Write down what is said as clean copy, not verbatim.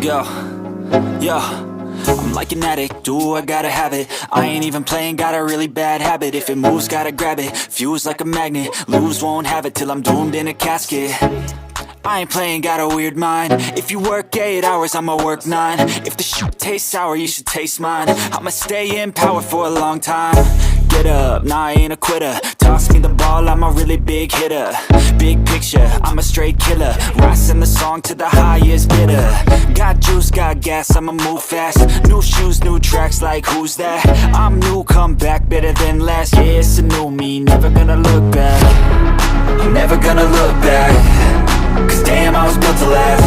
Yo, yo, I'm like an addict, do I gotta have it. I ain't even playing, got a really bad habit. If it moves, gotta grab it, fuse like a magnet. Lose, won't have it till I'm doomed in a casket. I ain't playing, got a weird mind. If you work 8 hours, I'ma work 9. If the shit tastes sour, you should taste mine. I'ma stay in power for a long time. Get up, nah, I ain't a quitter. Toss me the ball, I'm a really big hitter. Big picture, I'm a straight killer. Rising the song to the highest bidder. Got juice, got gas, I'ma move fast. New shoes, new tracks, like who's that? I'm new, come back, better than last. Yeah, it's a new me, never gonna look back. I'm never gonna look back. Cause damn, I was built to last.